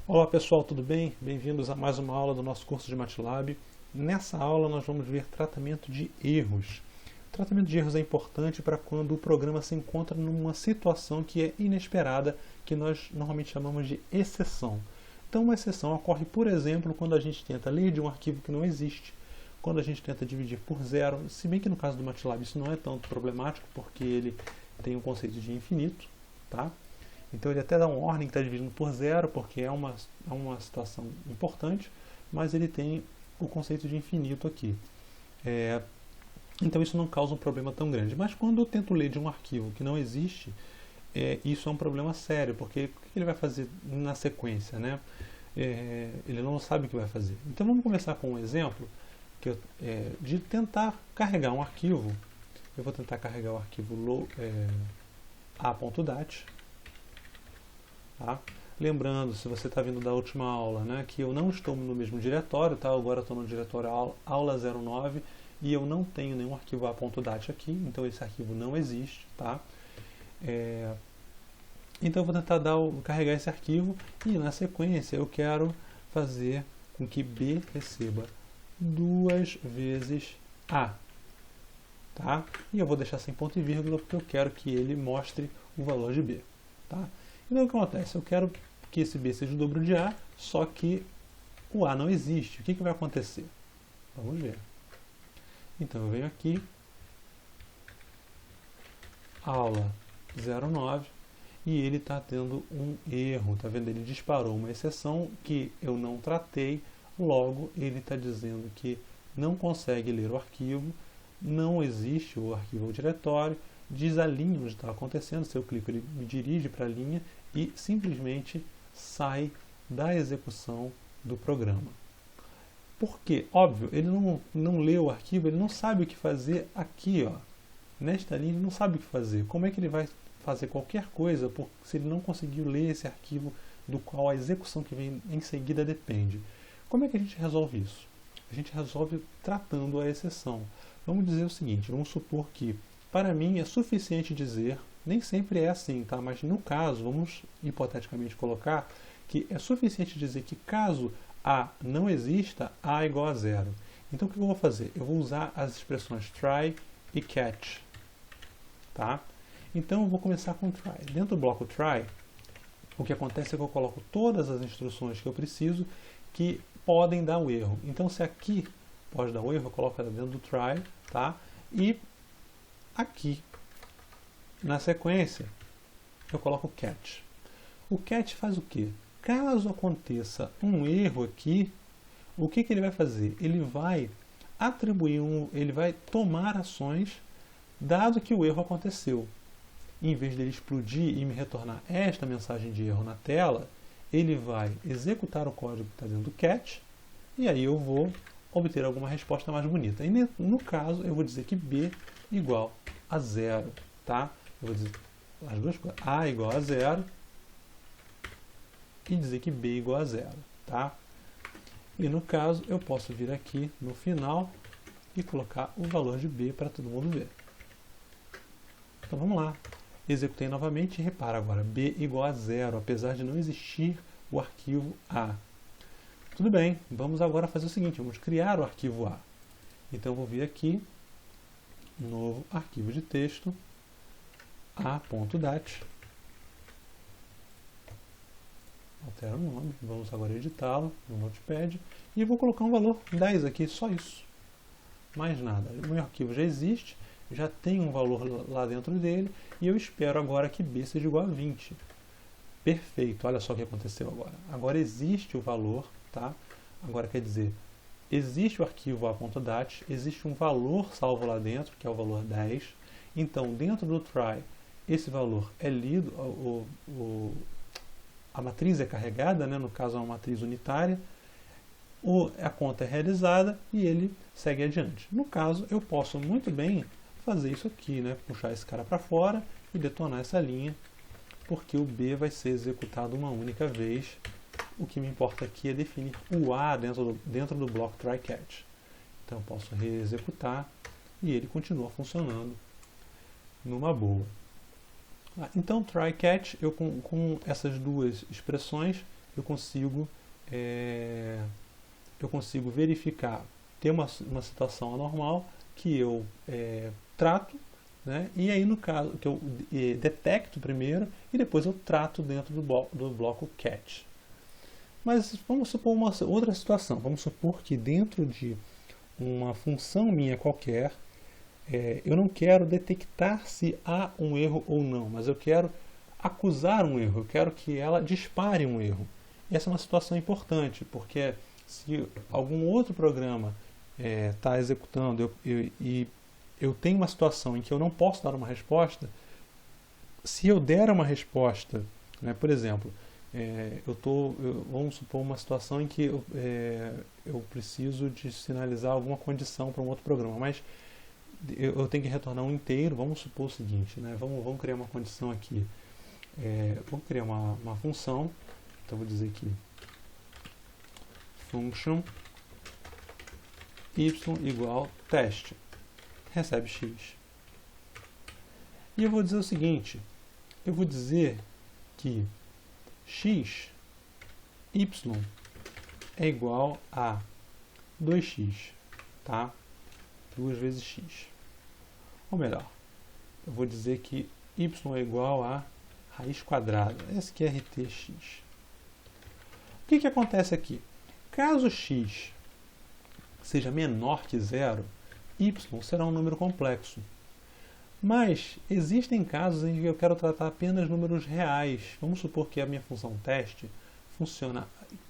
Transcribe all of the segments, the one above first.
Olá pessoal, tudo bem? Bem-vindos a mais uma aula do nosso curso de MATLAB. Nessa aula nós vamos ver tratamento de erros. O tratamento de erros é importante para quando o programa se encontra numa situação que é inesperada, que nós normalmente chamamos de exceção. Então uma exceção ocorre, por exemplo, quando a gente tenta ler de um arquivo que não existe, quando a gente tenta dividir por zero, se bem que no caso do MATLAB isso não é tanto problemático, porque ele tem um conceito de infinito, tá? Então ele até dá um warning que está dividindo por zero, porque é uma situação importante, mas ele tem o conceito de infinito aqui. Então isso não causa um problema tão grande. Mas quando eu tento ler de um arquivo que não existe, isso é um problema sério, porque o que ele vai fazer na sequência, né? Ele não sabe o que vai fazer. Então vamos começar com um exemplo de tentar carregar um arquivo. Eu vou tentar carregar o arquivo a.dat. Tá? Lembrando, se você está vindo da última aula, né, que eu não estou no mesmo diretório, tá? Agora estou no diretório aula 09 e eu não tenho nenhum arquivo a.dat aqui, então esse arquivo não existe. Tá? Então eu vou tentar carregar esse arquivo e na sequência eu quero fazer com que B receba 2 vezes A. Tá? E eu vou deixar sem ponto e vírgula porque eu quero que ele mostre o valor de B. Tá? Então o que acontece? Eu quero que esse B seja o dobro de A, só que o A não existe. O que vai acontecer? Vamos ver. Então eu venho aqui, aula 09, e ele está tendo um erro. Tá vendo? Ele disparou uma exceção que eu não tratei, logo ele está dizendo que não consegue ler o arquivo, não existe o arquivo ou diretório, diz a linha onde está acontecendo. Se eu clico, ele me dirige para a linha e simplesmente sai da execução do programa. Por quê? Óbvio, ele não leu o arquivo, ele não sabe o que fazer aqui, ó. Nesta linha ele não sabe o que fazer. Como é que ele vai fazer qualquer coisa se ele não conseguiu ler esse arquivo do qual a execução que vem em seguida depende? Como é que a gente resolve isso? A gente resolve tratando a exceção. Vamos dizer o seguinte, vamos supor que para mim é suficiente dizer, nem sempre é assim, tá? Mas no caso, vamos hipoteticamente colocar que é suficiente dizer que caso A não exista, A é igual a zero. Então o que eu vou fazer? Eu vou usar as expressões try e catch. Tá? Então eu vou começar com try. Dentro do bloco try, o que acontece é que eu coloco todas as instruções que eu preciso que podem dar o erro. Então se aqui pode dar o erro, eu coloco ela dentro do try, tá? E aqui, na sequência, eu coloco o catch. O catch faz o quê? Caso aconteça um erro aqui, o que ele vai fazer? Ele vai atribuir ele vai tomar ações dado que o erro aconteceu. Em vez dele explodir e me retornar esta mensagem de erro na tela, ele vai executar o código que está dentro do catch e aí eu vou obter alguma resposta mais bonita. E no caso, eu vou dizer que B igual a zero, tá? Eu vou dizer as duas coisas, A igual a zero e dizer que B igual a zero, tá? E no caso, eu posso vir aqui no final e colocar o valor de B para todo mundo ver. Então vamos lá. Executei novamente e repara agora, B igual a zero, apesar de não existir o arquivo A. Tudo bem, vamos agora fazer o seguinte, vamos criar o arquivo A. Então eu vou vir aqui, novo arquivo de texto, a.dat, altera o nome, vamos agora editá-lo no Notepad, e eu vou colocar um valor 10 aqui, só isso, mais nada. O meu arquivo já existe, já tem um valor lá dentro dele, e eu espero agora que B seja igual a 20. Perfeito, olha só o que aconteceu agora. Agora existe o valor, tá? Agora quer dizer, existe o arquivo a.dat, existe um valor salvo lá dentro, que é o valor 10. Então, dentro do try, esse valor é lido, a matriz é carregada, né? No caso é uma matriz unitária, a conta é realizada e ele segue adiante. No caso, eu posso muito bem fazer isso aqui, né? Puxar esse cara para fora e detonar essa linha, porque o B vai ser executado uma única vez. O que me importa aqui é definir o A dentro do bloco try catch. Então eu posso reexecutar e ele continua funcionando numa boa. Então try catch, com essas duas expressões, eu consigo verificar, ter uma situação anormal que eu trato, né? E aí no caso que eu detecto primeiro e depois eu trato dentro do bloco catch. Mas vamos supor uma outra situação. Vamos supor que dentro de uma função minha qualquer, eu não quero detectar se há um erro ou não, mas eu quero acusar um erro, eu quero que ela dispare um erro. E essa é uma situação importante, porque se algum outro programa está executando e eu tenho uma situação em que eu não posso dar uma resposta, se eu der uma resposta, né, por exemplo, vamos supor uma situação em que eu preciso de sinalizar alguma condição para um outro programa, mas eu tenho que retornar um inteiro. Vamos supor o seguinte, né, vamos criar uma condição aqui, vamos criar uma função, então vou dizer aqui function y igual teste, recebe x. E eu vou dizer o seguinte, eu vou dizer que x, y é igual a 2x, tá? 2 vezes x. Ou melhor, eu vou dizer que y é igual a raiz quadrada, esse aqui é RTx. O que acontece aqui? Caso x seja menor que zero, y será um número complexo. Mas existem casos em que eu quero tratar apenas números reais. Vamos supor que a minha função teste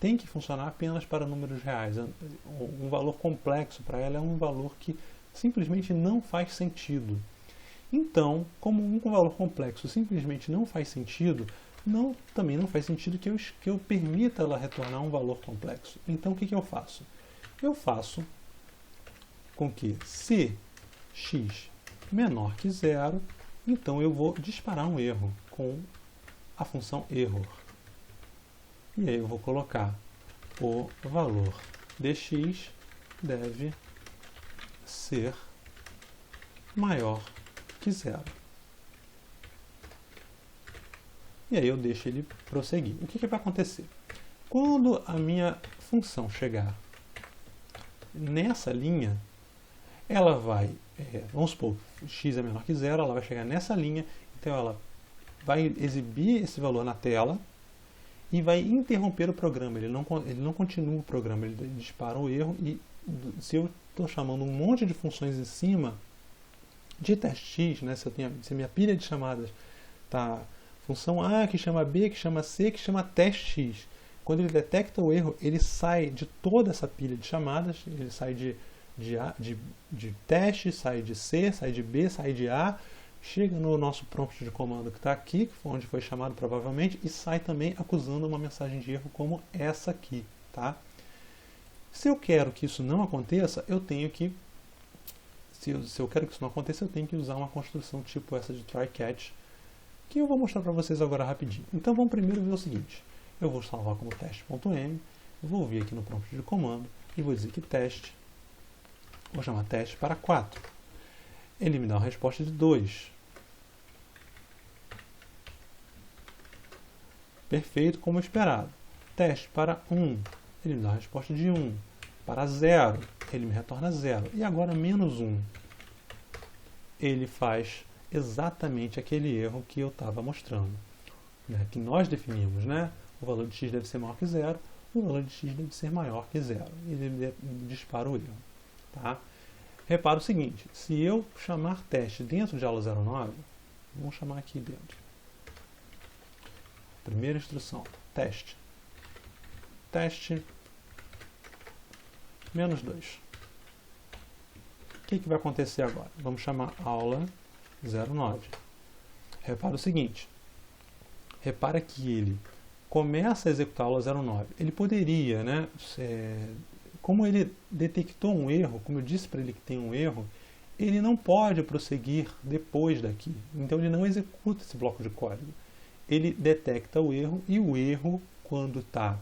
tem que funcionar apenas para números reais. Um valor complexo para ela é um valor que simplesmente não faz sentido. Então, como um valor complexo simplesmente não faz sentido, também não faz sentido que eu permita ela retornar um valor complexo. Então, o que eu faço? Eu faço com que, se x menor que zero, então eu vou disparar um erro com a função error. E aí eu vou colocar o valor de x deve ser maior que zero. E aí eu deixo ele prosseguir. O que vai acontecer? Quando a minha função chegar nessa linha, ela vai, vamos supor, x é menor que zero, ela vai chegar nessa linha, então ela vai exibir esse valor na tela e vai interromper o programa. Ele não continua o programa, ele dispara o erro. E se eu estou chamando um monte de funções em cima de teste x, né, se a minha pilha de chamadas está função A, que chama B, que chama C, que chama teste x, quando ele detecta o erro, ele sai de toda essa pilha de chamadas, ele sai de teste, sai de C, sai de B, sai de A, chega no nosso prompt de comando que está aqui, onde foi chamado provavelmente, e sai também acusando uma mensagem de erro como essa aqui, tá? Se eu quero que isso não aconteça, eu tenho que, se eu quero que isso não aconteça, eu tenho que usar uma construção tipo essa de try-catch, que eu vou mostrar para vocês agora rapidinho. Então vamos primeiro ver o seguinte, eu vou salvar como teste.m, vou vir aqui no prompt de comando e vou dizer que teste, vou chamar teste para 4. Ele me dá uma resposta de 2. Perfeito, como esperado. Teste para 1. Ele me dá uma resposta de 1. Para 0. Ele me retorna 0. E agora menos 1. Ele faz exatamente aquele erro que eu estava mostrando, né? Que nós definimos, né? O valor de x deve ser maior que 0. O valor de x deve ser maior que 0. Ele dispara o erro. Tá? Repara o seguinte, se eu chamar teste dentro de aula 09, vamos chamar aqui dentro. Primeira instrução, teste. Teste menos 2. O que vai acontecer agora? Vamos chamar aula 09. Repara o seguinte, repara que ele começa a executar a aula 09. Ele poderia, né, como ele detectou um erro, como eu disse para ele que tem um erro, ele não pode prosseguir depois daqui. Então ele não executa esse bloco de código. Ele detecta o erro e o erro, quando está,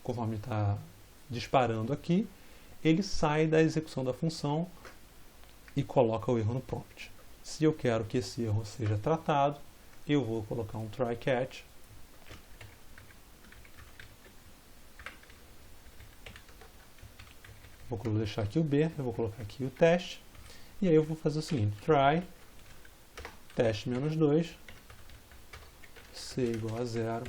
conforme está disparando aqui, ele sai da execução da função e coloca o erro no prompt. Se eu quero que esse erro seja tratado, eu vou colocar um try-catch Vou deixar aqui o B, eu vou colocar aqui o teste, e aí eu vou fazer o seguinte, try teste menos 2, C igual a 0,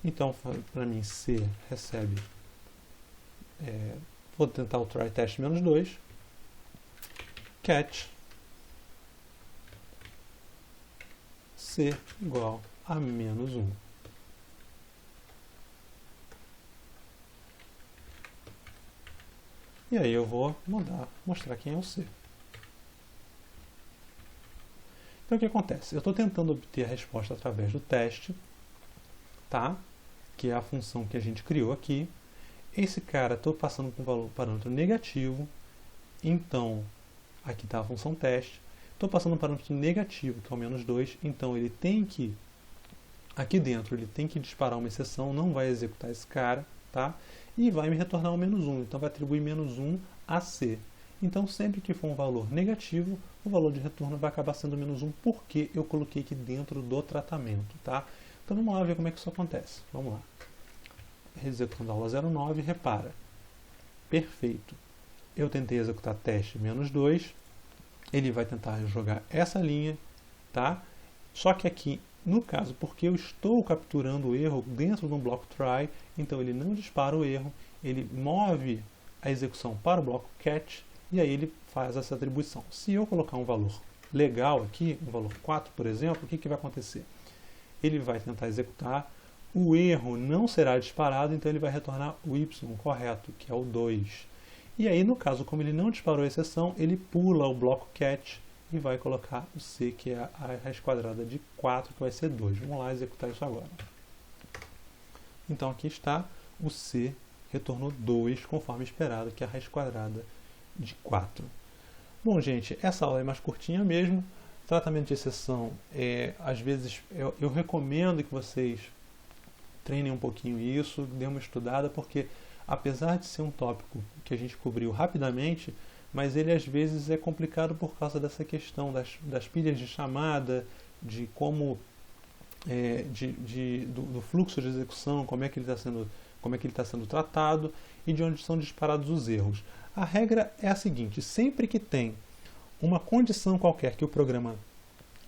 então para mim C recebe, vou tentar o try teste menos 2, catch, C igual a menos 1. E aí eu vou mostrar quem é o C. Então o que acontece? Eu estou tentando obter a resposta através do teste, tá? Que é a função que a gente criou aqui. Esse cara, estou passando com valor parâmetro negativo, então aqui está a função teste. Estou passando um parâmetro negativo, que é o menos 2, então ele tem que, aqui dentro, ele tem que disparar uma exceção, não vai executar esse cara, tá? E vai me retornar o menos 1, então vai atribuir menos 1 a C. Então sempre que for um valor negativo, o valor de retorno vai acabar sendo menos 1, porque eu coloquei aqui dentro do tratamento, tá? Então vamos lá ver como é que isso acontece. Vamos lá. Executando a aula 09, repara. Perfeito. Eu tentei executar teste menos 2, ele vai tentar jogar essa linha, tá? Só que aqui, no caso, porque eu estou capturando o erro dentro de um bloco try, então ele não dispara o erro, ele move a execução para o bloco catch, e aí ele faz essa atribuição. Se eu colocar um valor legal aqui, um valor 4, por exemplo, o que vai acontecer? Ele vai tentar executar, o erro não será disparado, então ele vai retornar o y correto, que é o 2. E aí, no caso, como ele não disparou a exceção, ele pula o bloco catch e vai colocar o C, que é a raiz quadrada de 4, que vai ser 2. Vamos lá executar isso agora. Então aqui está, o C retornou 2, conforme esperado, que é a raiz quadrada de 4. Bom, gente, essa aula é mais curtinha mesmo. Tratamento de exceção, às vezes, eu recomendo que vocês treinem um pouquinho isso, dêem uma estudada, porque apesar de ser um tópico que a gente cobriu rapidamente, mas ele às vezes é complicado por causa dessa questão das pilhas de chamada, de como do fluxo de execução, como é que ele está sendo tratado e de onde são disparados os erros. A regra é a seguinte: sempre que tem uma condição qualquer que o programa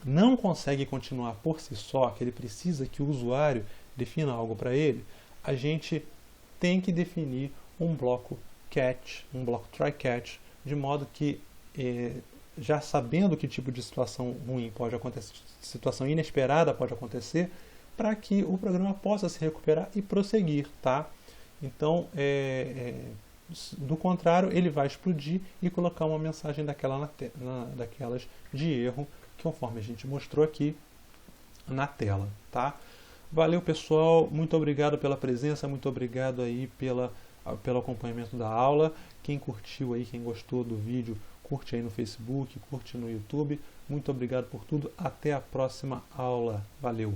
não consegue continuar por si só, que ele precisa que o usuário defina algo para ele, a gente tem que definir um bloco catch, um bloco try catch, de modo que, já sabendo que tipo de situação ruim pode acontecer, situação inesperada pode acontecer, para que o programa possa se recuperar e prosseguir, tá? Então, do contrário, ele vai explodir e colocar uma mensagem daquelas de erro, conforme a gente mostrou aqui na tela, tá? Valeu, pessoal, muito obrigado pela presença, muito obrigado aí pelo acompanhamento da aula. Quem curtiu aí, quem gostou do vídeo, curte aí no Facebook, curte no YouTube. Muito obrigado por tudo, até a próxima aula. Valeu!